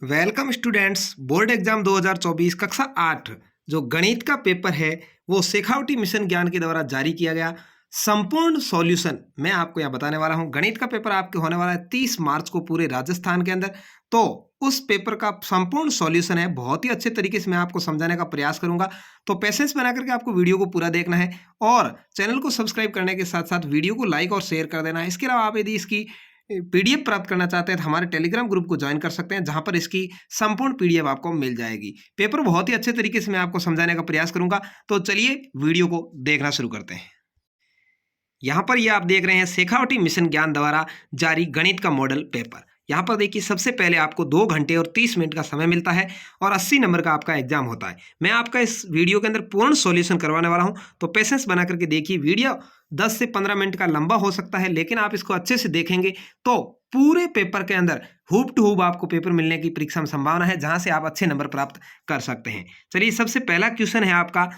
Welcome students. Board exam 2024 कक्षा 8 जो गणित का पेपर है वो शेखावटी मिशन ज्ञान के द्वारा जारी किया गया संपूर्ण सॉल्यूशन मैं आपको यहाँ बताने वाला हूँ। गणित का पेपर आपके होने वाला है 30 मार्च को पूरे राजस्थान के अंदर। तो उस पेपर का संपूर्ण सॉल्यूशन है, बहुत ही अच्छे तरीके से मैं आपको समझाने का प्रयास करूंगा। तो पेशेंस बना करके आपको वीडियो को पूरा देखना है और चैनल को सब्सक्राइब करने के साथ साथ वीडियो को लाइक और शेयर कर देना है। इसके अलावा आप यदि इसकी पीडीएफ प्राप्त करना चाहते हैं तो हमारे टेलीग्राम ग्रुप को ज्वाइन कर सकते हैं, जहां पर इसकी संपूर्ण पीडीएफ आपको मिल जाएगी। पेपर बहुत ही अच्छे तरीके से मैं आपको समझाने का प्रयास करूंगा। तो चलिए वीडियो को देखना शुरू करते हैं। यहाँ पर ये आप देख रहे हैं शेखावटी मिशन ज्ञान द्वारा जारी गणित का मॉडल पेपर। यहाँ पर देखिए सबसे पहले आपको 2 घंटे और 30 मिनट का समय मिलता है और 80 नंबर का आपका एग्जाम होता है। मैं आपका इस वीडियो के अंदर पूर्ण सॉल्यूशन करवाने वाला हूँ, तो पेशेंस बना करके देखिए। वीडियो 10 से 15 मिनट का लंबा हो सकता है, लेकिन आप इसको अच्छे से देखेंगे तो पूरे पेपर के अंदर हूब टू हूब आपको पेपर मिलने की परीक्षा में संभावना है, जहां से आप अच्छे नंबर प्राप्त कर सकते हैं। चलिए सबसे पहला क्वेश्चन है आपका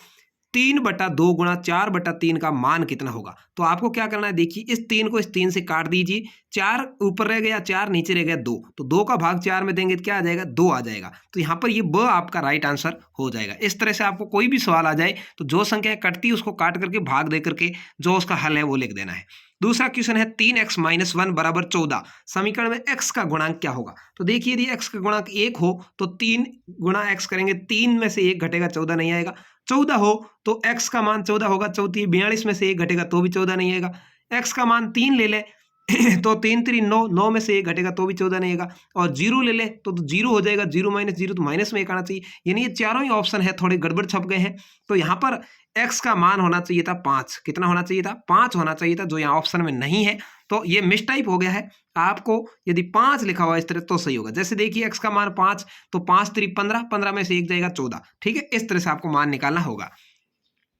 3/2 गुणा 4/3 का मान कितना होगा। तो आपको क्या करना है, देखिए इस 3 को इस 3 से काट दीजिए। 4 ऊपर रह गया, 4 नीचे रह गया 2, तो 2 का भाग 4 में देंगे तो क्या आ जाएगा, 2 आ जाएगा। तो यहाँ पर ये ब आपका राइट आंसर हो जाएगा। इस तरह से आपको कोई भी सवाल आ जाए तो जो संख्या कटती है उसको काट करके भाग दे करके जो उसका हल है वो लिख देना है। दूसरा क्वेश्चन है 3x - 1 बराबर 14 समीकरण में x का गुणांक क्या होगा। तो देखिए यदि x का गुणांक 1 हो तो 3 गुणा x करेंगे, 3 में से 1 घटेगा 14 नहीं आएगा। 14 हो तो x का मान 14 होगा, 42 में से 1 घटेगा तो भी 14 नहीं आएगा। x का मान 3 ले ले तो 3 3 9, 9 में से 1 घटेगा तो भी 14 नहीं आएगा। और 0 ले ले तो 0 हो जाएगा, 0 - 0 तो माइनस में 1 आना चाहिए। यानी ये चारों ही ऑप्शन है थोड़े गड़बड़ छप गए हैं। तो यहाँ पर x का मान होना चाहिए था 5। कितना होना चाहिए था, 5 होना चाहिए था, जो यहाँ ऑप्शन में नहीं है। तो ये मिस टाइप हो गया है। आपको यदि 5 लिखा हुआ इस तरह तो सही होगा। जैसे देखिए x का मान 5, तो 5 3 15, 15 में से 1 जाएगा 14। ठीक है, इस तरह से आपको मान निकालना होगा।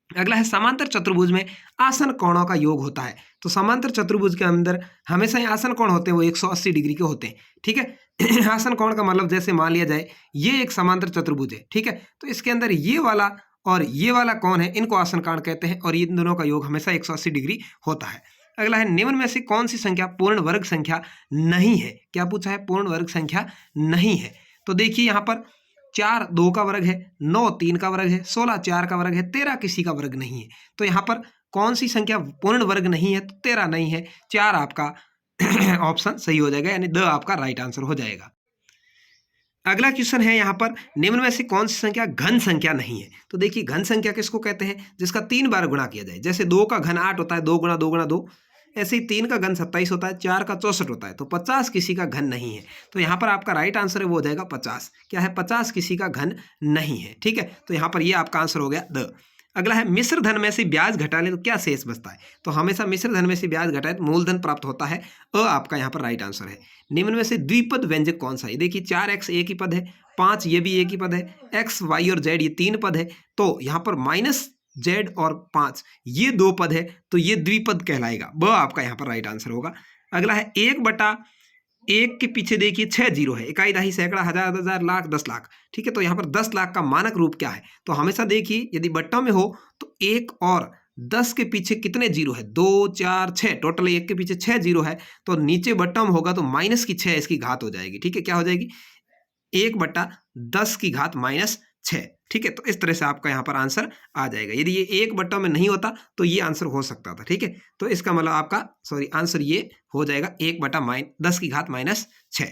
अगला है समांतर चतुर्भुज में आसन कोणों का योग होता है। तो समांतर चतुर्भुज के अंदर हमेशा ही आसन कोण होते हैं वो 180 डिग्री के होते हैं। ठीक है आसन कोण का मतलब जैसे मान लिया जाए ये एक समांतर चतुर्भुज है। ठीक है, तो इसके अंदर ये वाला और ये वाला कोण है, इनको आसन कोण कहते हैं और इन दोनों का योग हमेशा 180 डिग्री होता है। अगला है निम्न में से कौन सी संख्या पूर्ण वर्ग संख्या नहीं है। क्या पूछा है, पूर्ण वर्ग संख्या नहीं है। तो देखिए यहाँ पर 4 2 का वर्ग है, 9 3 का वर्ग है, 16 4 का वर्ग है, 13 किसी का वर्ग नहीं है। तो यहाँ पर कौन सी संख्या पूर्ण वर्ग नहीं है, तो 13 नहीं है, 4 आपका ऑप्शन सही हो जाएगा, यानी द आपका राइट आंसर हो जाएगा। अगला क्वेश्चन है यहाँ पर निम्न में से कौन सी संख्या घन संख्या नहीं है। तो देखिए घन संख्या किसको कहते हैं, जिसका 3 बार गुणा किया जाए। जैसे 2 का घन 8 होता है, 2 गुणा 2 गुणा 2। ऐसे ही 3 का घन 27 होता है, 4 का 64 होता है। तो 50 किसी का घन नहीं है। तो यहाँ पर आपका राइट आंसर है वो हो जाएगा 50। क्या है, 50 किसी का घन नहीं है। ठीक है, तो यहाँ पर ये आपका आंसर हो गया द। अगला है मिश्र धन में से ब्याज घटा ले तो क्या शेष बचता है। तो हमेशा मिश्र धन में से ब्याज घटाए तो मूलधन प्राप्त होता है। आपका यहाँ पर राइट आंसर है। निम्न में से द्विपद व्यंजक कौन सा है। देखिए 4x एक ही पद है, 5 ये भी एक ही पद है, x y और z ये 3 पद है। तो यहाँ पर -z और 5 ये 2 पद है, तो ये द्विपद कहलाएगा। ब आपका यहाँ पर राइट आंसर होगा। अगला है 1/1 के पीछे देखिए 6 जीरो है, इकाई दहाई सैकड़ा हजार हजार लाख 10 लाख। ठीक है, तो यहाँ पर 10 लाख का मानक रूप क्या है। तो हमेशा देखिए यदि बट्टा में हो तो 1 और 10 के पीछे कितने जीरो है, 2 4 6, टोटल 1 के पीछे 6 जीरो है। तो नीचे बट्टा में होगा तो -6 इसकी घात हो जाएगी। ठीक है, क्या हो जाएगी, 1/10 की घात -6। ठीक है, तो इस तरह से आपका यहाँ पर आंसर आ जाएगा। यदि ये 1 में नहीं होता तो ये आंसर हो सकता था। ठीक है, तो इसका मतलब आपका आंसर ये हो जाएगा 1/10 की घात -6।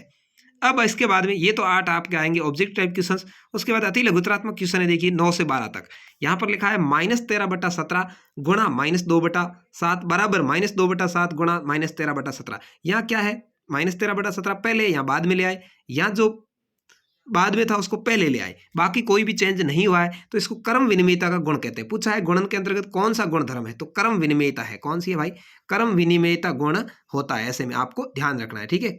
अब इसके बाद में ये तो 8 आपके आएंगे ऑब्जेक्ट टाइप क्वेश्चंस। उसके बाद अति लघुतरात्मक क्वेश्चन है, देखिए 9 से 12 तक। यहाँ पर लिखा है -13/17 गुणा -2/7 बराबर -2/7 गुणा -13/17। यहाँ क्या है, -13/17 पहले या बाद में ले आए, या जो बाद में था उसको पहले ले आए, बाकी कोई भी चेंज नहीं हुआ है। तो इसको क्रम विनिमयता का गुण कहते हैं। पूछा है गुणन के अंतर्गत कौन सा गुण धर्म है, तो क्रम विनिमयता है। कौन सी है भाई, क्रम विनिमयता गुण होता है। ऐसे में आपको ध्यान रखना है। ठीक है,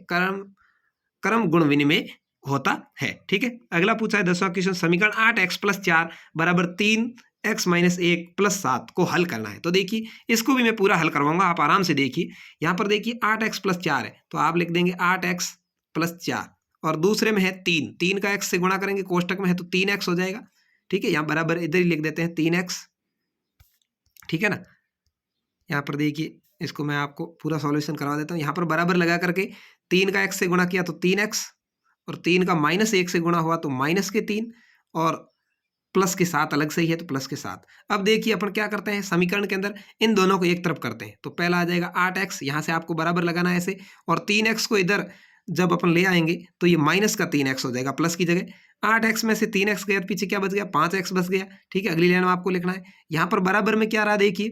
क्रम गुण विनिमय होता है। ठीक है, अगला पूछा है 10वां क्वेश्चन, समीकरण 8x + 4 बराबर 3x - 1 + 7 को हल करना है। तो देखिए इसको भी मैं पूरा हल करवाऊंगा, आप आराम से देखिए। यहाँ पर देखिए 8x + 4 है, तो आप लिख देंगे 8x + 4 और दूसरे में है 3 का x से गुणा करेंगे, कोष्टक में है तो 3x हो जाएगा। ठीक है, यहाँ बराबर इधर ही लिख देते हैं 3x। ठीक है ना, यहाँ पर देखिए इसको मैं आपको पूरा सॉल्यूशन करवा देता हूँ। यहाँ पर बराबर लगा करके 3 का x से गुणा किया तो 3x और 3 का -1 से गुणा हुआ तो -3 और प्लस के साथ अलग से ही है तो प्लस के साथ। अब देखिए अपन क्या करते हैं, समीकरण के अंदर इन दोनों को एक तरफ करते हैं। तो पहला आ जाएगा 8x, यहाँ से आपको बराबर लगाना है ऐसे, और 3x को इधर जब अपन ले आएंगे तो ये माइनस का 3x हो जाएगा प्लस की जगह। 8x में से 3x गया, पीछे क्या बच गया, 5x बच गया। ठीक है, अगली लाइन में आपको लिखना है। यहाँ पर बराबर में क्या रहा देखिए,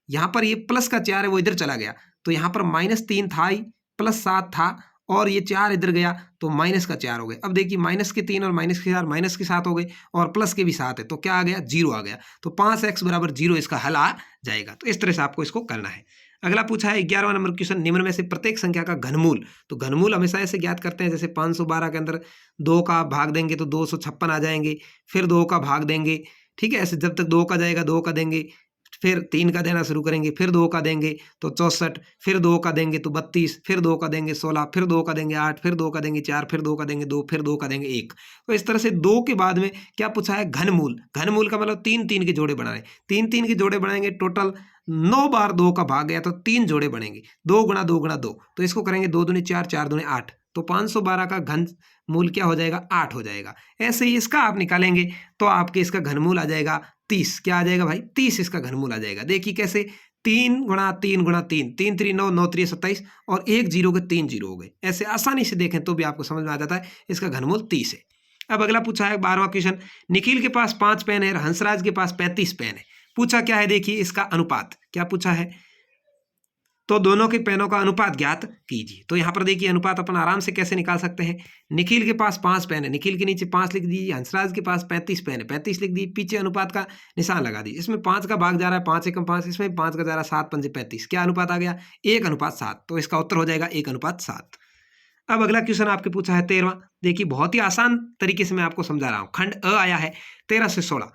यहाँ पर ये प्लस का 4 है वो इधर चला गया, तो यहाँ पर -3 था ही, +7 था, और ये 4 इधर गया तो -4 हो गए। अब देखिए -3 और -4 -7 हो गए, और प्लस के भी 7 है तो क्या आ गया, 0 आ गया। तो 5x बराबर 0 इसका हल आ जाएगा। तो इस तरह से आपको इसको करना है। अगला पूछा है 11वां नंबर क्वेश्चन, निम्न में से प्रत्येक संख्या का घनमूल। तो घनमूल हमेशा ऐसे ज्ञात करते हैं, जैसे 512 के अंदर 2 का भाग देंगे तो 256 आ जाएंगे, फिर 2 का भाग देंगे, ठीक है, ऐसे जब तक 2 का जाएगा 2 का देंगे, फिर 3 का देना शुरू करेंगे, फिर 2 का देंगे तो 64, फिर 2 का देंगे तो 32, फिर 2 का देंगे 16, फिर 2 का देंगे 8, फिर 2 का देंगे 4, फिर 2 का देंगे 2, फिर 2 का देंगे 1। तो इस तरह से 2 के बाद में क्या पूछा है, घनमूल। घनमूल का मतलब 3 के जोड़े बनाए, 3 के जोड़े बनाएंगे, टोटल 9 बार 2 का भाग गया तो 3 जोड़े बनेंगे, 2 गुणा 2 गुणा 2, तो इसको करेंगे 2 दूनी 4, 4 दूनी 8, तो 512 का घन मूल क्या हो जाएगा, 8 हो जाएगा। ऐसे ही इसका आप निकालेंगे तो आपके इसका घनमूल आ जाएगा 30। क्या आ जाएगा भाई, 30 इसका घनमूल आ जाएगा। देखिए कैसे, 3 गुणा 3 गुणा 3, 3 3 9, 9 3 27, और 1 0 के 3 0 हो गए। ऐसे आसानी से देखें तो भी आपको समझ में आ जाता है, इसका घनमूल 30 है। अब अगला पूछा है 12वां क्वेश्चन, निखिल के पास 5 पेन है और हंसराज के पास 35 पेन है। पूछा क्या है, देखिए इसका अनुपात क्या पूछा है, तो दोनों के पेनों का अनुपात ज्ञात कीजिए। तो यहाँ पर देखिए अनुपात अपन आराम से कैसे निकाल सकते हैं। निखिल के पास 5 पेन है, निखिल के नीचे 5 लिख दीजिए, हंसराज के पास 35 पेन है, 35 लिख दीजिए, पीछे अनुपात का निशान लगा दीजिए। इसमें 5 का भाग जा रहा है, 5 एकम 5, इसमें 5 का जा रहा है 7 पंजे 35, क्या अनुपात आ गया, 1:7। तो इसका उत्तर हो जाएगा 1:7। अब अगला क्वेश्चन आपके पूछा है 13वां। देखिए बहुत ही आसान तरीके से मैं आपको समझा रहा हूँ। खंड अ आया है 13 से 16,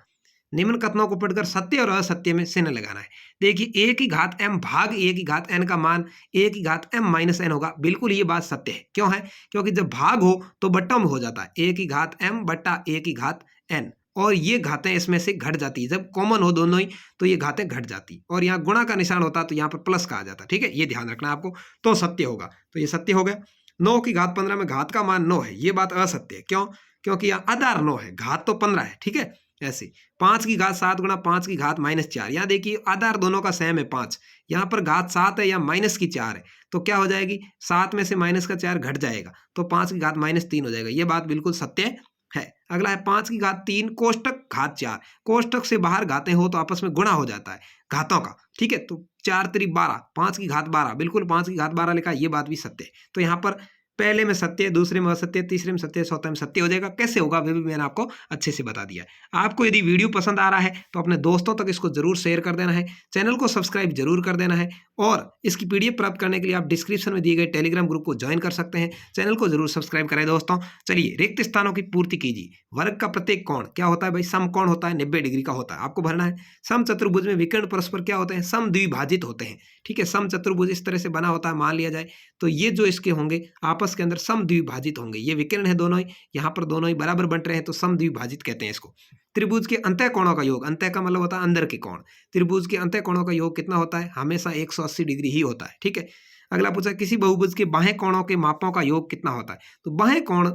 निम्न कथनों को पढ़कर सत्य और असत्य में चिन्ह लगाना है। देखिए a की घात m भाग a की घात n का मान a की घात m माइनस n होगा। बिल्कुल ये बात सत्य है। क्यों है, क्योंकि जब भाग हो तो बट्टा में हो जाता है, a की घात m बट्टा a की घात n, और ये घातें इसमें से घट जाती है। जब कॉमन हो दोनों ही तो ये घातें घट जाती, और यहाँ गुणा का निशान होता तो यहाँ पर प्लस का आ जाता। ठीक है, ये ध्यान रखना आपको। तो सत्य होगा, तो ये सत्य हो गया। 9 की घात 15 में घात का मान 9 है, ये बात असत्य है। क्यों, क्योंकि यहाँ आधार 9 है, घात तो 15 है। ठीक है, ऐसे 5 की घात 7 गुणा 5 की घात -4, यहाँ देखिए आधार दोनों का सेम है 5, यहाँ पर घात 7 है या माइनस की 4 है, तो क्या हो जाएगी, 7 में से माइनस का 4 घट जाएगा तो 5 की घात -3 हो जाएगा। ये बात बिल्कुल सत्य है। अगला है 5 की घात 3 कोष्टक घात 4, कोष्टक से बाहर घातें हो तो आपस में गुणा हो जाता है घातों का। ठीक है, तो 4 3 12, 5 की घात 12, बिल्कुल 5 की घात 12 लिखा, ये बात भी सत्य है। तो यहाँ पर पहले में सत्य, दूसरे में असत्य, तीसरे में सत्य, चौथे में सत्य हो जाएगा। कैसे होगा वे भी मैंने आपको अच्छे से बता दिया है। आपको यदि वीडियो पसंद आ रहा है तो अपने दोस्तों तक इसको जरूर शेयर कर देना है, चैनल को सब्सक्राइब जरूर कर देना है, और इसकी पीडीएफ प्राप्त करने के लिए आप डिस्क्रिप्शन में दिए गए टेलीग्राम ग्रुप को ज्वाइन कर सकते हैं। चैनल को जरूर सब्सक्राइब करें दोस्तों। चलिए, रिक्त स्थानों की पूर्ति कीजिए। वर्ग का प्रत्येक कोण क्या होता है भाई, समकोण होता है, 90 डिग्री का होता है, आपको भरना है। सम चतुर्भुज में विकर्ण परस्पर क्या होते हैं, सम द्विभाजित होते हैं। ठीक है, सम चतुर्भुज इस तरह से बना होता है, मान लिया जाए तो ये जो इसके होंगे आपस के अंदर सम द्विभाजित होंगे। ये विकर्ण है दोनों ही, यहाँ पर दोनों ही बराबर बन रहे हैं तो सम द्विभाजित कहते हैं इसको। त्रिभुज के अंतः कोणों का योग, अंतः का मतलब होता है अंदर के कोण, त्रिभुज के अंतः कोणों का योग कितना होता है, हमेशा 180 डिग्री ही होता है। ठीक है, अगला पूछा किसी बहुभुज के बाहें कोणों के मापों का योग कितना होता है, तो बाहें कोण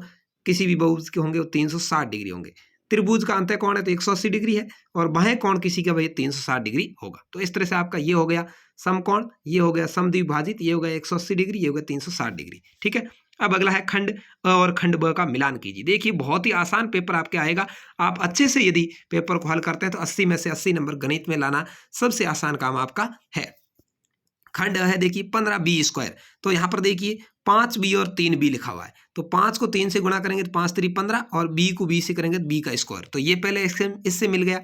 किसी भी बहुभुज के होंगे वो 360 डिग्री होंगे। त्रिभुज का अंतः कोण है तो 180 डिग्री है, और बाहें कोण किसी का भाई 360 डिग्री होगा। तो इस तरह से आपका ये हो गया समकोण, ये हो गया समद्विभाजित, ये हो गया 180 डिग्री, ये हो गया 360 डिग्री। ठीक है, अब अगला है खंड अ और खंड ब का मिलान कीजिए। देखिए बहुत ही आसान पेपर आपके आएगा, आप अच्छे से यदि पेपर को हल करते हैं तो 80 में से 80 नंबर गणित में लाना सबसे आसान काम आपका है। खंड है देखिए 15b², तो यहाँ पर देखिए 5b और 3b लिखा हुआ है, तो 5 को 3 से गुणा करेंगे तो 5 3 15, और b को b से करेंगे तो b का स्क्वायर, तो ये पहले इससे मिल गया।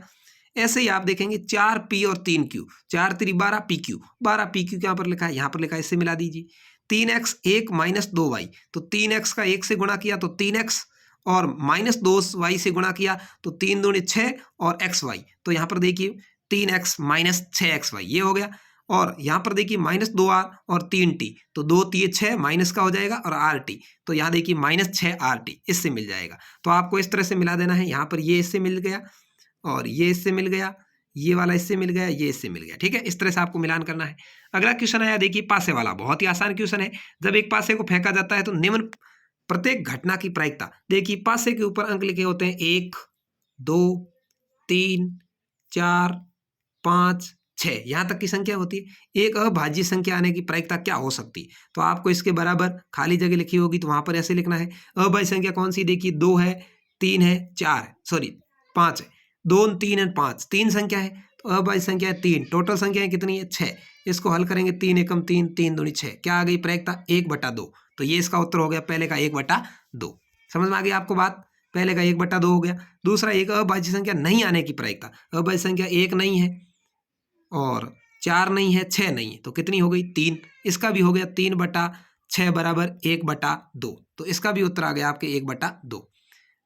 ऐसे ही आप देखेंगे 4p और 3q, 4 3 12pq, 12pq यहाँ पर लिखा है, यहाँ पर लिखा है, इससे मिला दीजिए। 3x 1 - 2y, तो 3x का 1 से गुणा किया तो 3x, और -2y से गुणा किया तो 3 दूनी 6 और xy, तो यहाँ पर देखिए 3x - 6xy ये हो गया। और यहाँ पर देखिए -2r और 3t, तो 2 3 6 माइनस का हो जाएगा, और rt, तो यहाँ देखिए -6rt इससे मिल जाएगा। तो आपको इस तरह से मिला देना है, यहाँ पर ये इससे मिल गया, और ये इससे मिल गया, ये वाला इससे मिल गया, ये इससे मिल गया। ठीक है, इस तरह से आपको मिलान करना है। अगला क्वेश्चन आया देखिए पासे वाला, बहुत ही आसान क्वेश्चन है। जब एक पासे को फेंका जाता है तो निम्न प्रत्येक घटना की प्रायिकता। देखिए पासे के ऊपर अंक लिखे होते हैं 1, 2, 3, 4, 5, 6, यहाँ तक की संख्या होती है। एक अभाज्य संख्या आने की प्रायिकता क्या हो सकती है? तो आपको इसके बराबर खाली जगह लिखी होगी तो वहां पर ऐसे लिखना है। अभाज्य संख्या कौन सी? देखिए 2 है, 3 है, 4 है, सॉरी 5 है, 2, 3 और 5, 3 संख्या है। तो अभाज्य संख्या है 3, टोटल संख्या कितनी है? 6। इसको हल करेंगे 3 एकम 3, 3 दूनी 6, क्या आ गई प्रायिकता? 1/2। तो ये इसका उत्तर हो गया पहले का 1/2। समझ में आ गई आपको बात? पहले का 1/2 हो गया। दूसरा, एक अभाज्य संख्या नहीं आने की प्रायिकता। अभाज्य संख्या 1 नहीं है और 4 नहीं है, 6 नहीं है, तो कितनी हो गई? 3। इसका भी हो गया 3/6 बराबर 1/2। तो इसका भी उत्तर आ गया आपके 1/2।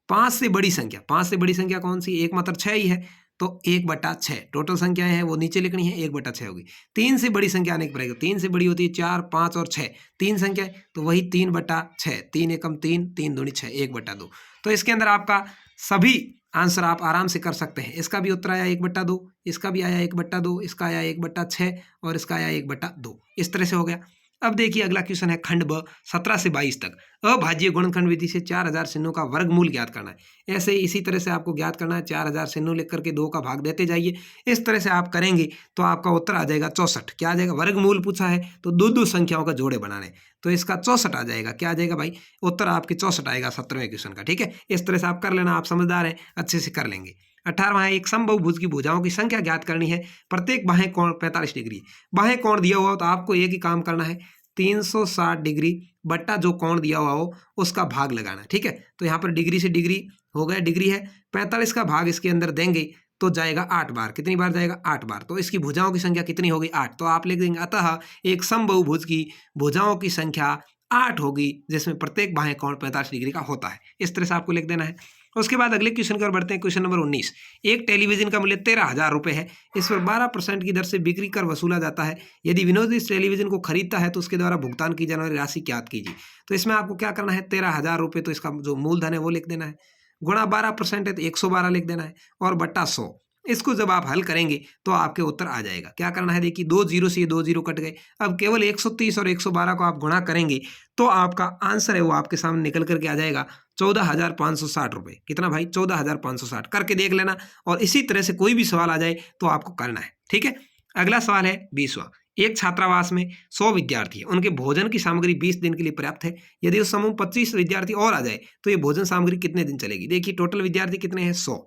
5 से बड़ी संख्या, 5 से बड़ी संख्या कौन सी? एक मात्र 6 ही है, तो 1/6। टोटल संख्याएं हैं वो नीचे लिखनी है, 1/6 होगी। 3 से बड़ी संख्या आने की पड़ेगी। 3 से बड़ी होती है 4, 5 और 6, 3 संख्या, तो वही 3/6, 3 एकम 3, 3 दूनी 6, 1/2। तो इसके अंदर आपका सभी आंसर आप आराम से कर सकते हैं। इसका भी उत्तर आया 1/2, इसका भी आया 1/2, इसका आया 1/6 और इसका आया 1/2। इस तरह से हो गया। अब देखिए अगला क्वेश्चन है खंड ब 17 से 22 तक। अभाज्य गुणनखंड विधि से 4000 चिन्हों का वर्गमूल ज्ञात करना है। ऐसे ही इसी तरह से आपको ज्ञात करना है। 4000 चिन्हों लिख करके 2 का भाग देते जाइए। इस तरह से आप करेंगे तो आपका उत्तर आ जाएगा 64। क्या आ जाएगा? वर्गमूल पूछा है तो दो संख्याओं का जोड़े बनाने, तो इसका 64 आ जाएगा। क्या आ जाएगा भाई? उत्तर आपके 64 आएगा 17वें क्वेश्चन का। ठीक है, इस तरह से आप कर लेना। आप समझदार हैं, अच्छे से कर लेंगे। 18वां है, एक समबाहुभुज की भुजाओं की संख्या ज्ञात करनी है। प्रत्येक बाहें कोण 45 डिग्री। बाहें कोण दिया हुआ हो तो आपको एक ही काम करना है, 360 डिग्री बट्टा जो कोण दिया हुआ हो उसका भाग लगाना। ठीक है, तो यहाँ पर डिग्री से डिग्री हो गया, डिग्री है 45 का भाग इसके अंदर देंगे तो जाएगा 8 बार। कितनी बार जाएगा? 8 बार। तो इसकी भुजाओं की संख्या कितनी होगी? 8। तो आप लिख देंगे अतः एक समबाहुभुज की भुजाओं की संख्या 8 होगी जिसमें प्रत्येक बाहें कोण 45 डिग्री का होता है। इस तरह से आपको लिख देना है। उसके बाद अगले क्वेश्चन की ओर बढ़ते हैं। Question number 19। एक टेलीविजन का मूल्य 13,000 रुपये है। इस पर 12% की दर से बिक्री कर वसूला जाता है। यदि विनोद इस टेलीविजन को खरीदता है तो उसके द्वारा भुगतान की जाने वाली राशि ज्ञात कीजिए। तो इसमें आपको क्या करना है? 13,000 रुपये, तो इसका जो मूलधन है वो लिख देना है, गुणा 12% है तो 112 लिख देना है, और बट्टा 100। इसको जब आप हल करेंगे तो आपके उत्तर आ जाएगा। क्या करना है? देखिए 2 जीरो से ये 2 जीरो कट गए। अब केवल 130 और 112 को आप गुणा करेंगे तो आपका आंसर है वो आपके सामने निकल करके आ जाएगा 14,560 रुपये। कितना भाई? 14,560। करके देख लेना, और इसी तरह से कोई भी सवाल आ जाए तो आपको करना है। ठीक है, अगला सवाल है 20वां। एक छात्रावास में 100 विद्यार्थी है। उनके भोजन की सामग्री 20 दिन के लिए पर्याप्त है। यदि उस समूह 25 विद्यार्थी और आ जाए तो ये भोजन सामग्री कितने दिन चलेगी? देखिए टोटल विद्यार्थी कितने हैं? 100।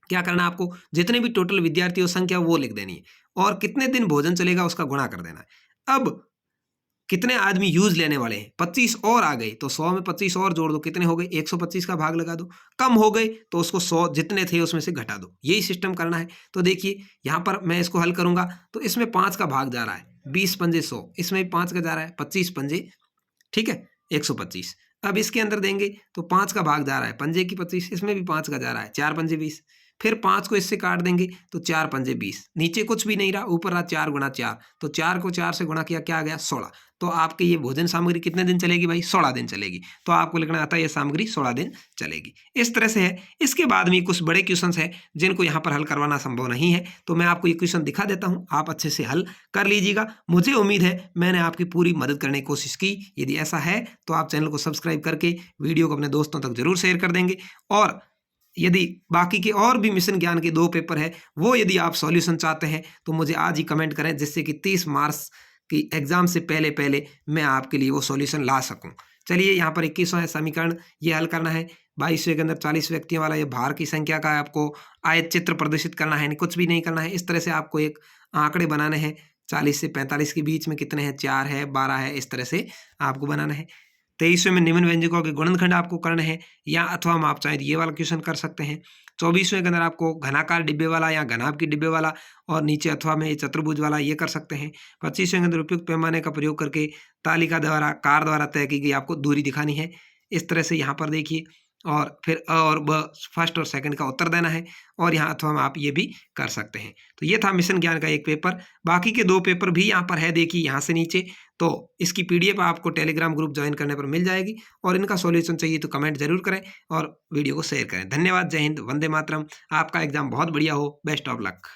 क्या करना है आपको? जितने भी टोटल विद्यार्थियों संख्या वो लिख देनी है, और कितने दिन भोजन चलेगा उसका गुणा कर देना है। अब कितने आदमी यूज लेने वाले हैं? 25 और आ गए तो 100 में 25 और जोड़ दो, कितने हो गए? 125 का भाग लगा दो। कम हो गए तो उसको 100 जितने थे उसमें से घटा दो। यही सिस्टम करना है। तो देखिए यहाँ पर मैं इसको हल करूंगा तो इसमें 5 का भाग जा रहा है, 20 पंजे 100, इसमें भी 5 का जा रहा है, 25 पंजे, ठीक है, 125। अब इसके अंदर देंगे तो 5 का भाग जा रहा है, पंजे की 25, इसमें भी 5 का जा रहा है, 4 पंजे 20। फिर 5 को इससे काट देंगे तो 4 पंजे 20, नीचे कुछ भी नहीं रहा, ऊपर रहा 4 गुणा 4, तो 4 को 4 से गुणा किया, क्या आ गया? 16। तो आपके ये भोजन सामग्री कितने दिन चलेगी भाई? 16 दिन चलेगी। तो आपको लिखना आता है ये सामग्री 16 दिन चलेगी। इस तरह से है। इसके बाद में कुछ बड़े क्वेश्चन है जिनको यहाँ पर हल करवाना संभव नहीं है, तो मैं आपको ये क्वेश्चन दिखा देता हूँ, आप अच्छे से हल कर लीजिएगा। मुझे उम्मीद है मैंने आपकी पूरी मदद करने की कोशिश की। यदि ऐसा है तो आप चैनल को सब्सक्राइब करके वीडियो को अपने दोस्तों तक जरूर शेयर कर देंगे। और यदि बाकी के और भी मिशन ज्ञान के 2 पेपर है वो यदि आप सॉल्यूशन चाहते हैं तो मुझे आज ही कमेंट करें, जिससे कि 30 मार्च की एग्जाम से पहले पहले मैं आपके लिए वो सॉल्यूशन ला सकूं। चलिए यहाँ पर 21वां है समीकरण, ये हल करना है। 22वें के अंदर 40 व्यक्तियों वाला ये भार की संख्या का आपको आयत चित्र प्रदर्शित करना है, कुछ भी नहीं करना है। इस तरह से आपको एक आंकड़े बनाने हैं। 40 से 45 के बीच में कितने हैं? 4 है, 12 है, इस तरह से आपको बनाना है। 23वें में निम्न व्यंजकों के गुणनखंड आपको करने हैं, या अथवा हम आप चाहें ये वाला क्वेश्चन कर सकते हैं। 24वें के अंदर आपको घनाकार डिब्बे वाला या घनाभ की डिब्बे वाला, और नीचे अथवा में चतुर्भुज वाला ये कर सकते हैं। 25वें के अंदर उपयुक्त पैमाने का प्रयोग करके तालिका द्वारा कार द्वारा तय की गई आपको दूरी दिखानी है। इस तरह से यहाँ पर देखिए, और फिर अ और ब फर्स्ट और सेकंड का उत्तर देना है, और यहाँ अथवा में आप ये भी कर सकते हैं। तो ये था मिशन ज्ञान का एक पेपर। बाकी के 2 पेपर भी यहाँ पर है, देखिए यहाँ से नीचे। तो इसकी PDF आपको टेलीग्राम ग्रुप ज्वाइन करने पर मिल जाएगी, और इनका सॉल्यूशन चाहिए तो कमेंट जरूर करें और वीडियो को शेयर करें। धन्यवाद, जय हिंद, वंदे मातरम। आपका एग्जाम बहुत बढ़िया हो, बेस्ट ऑफ लक।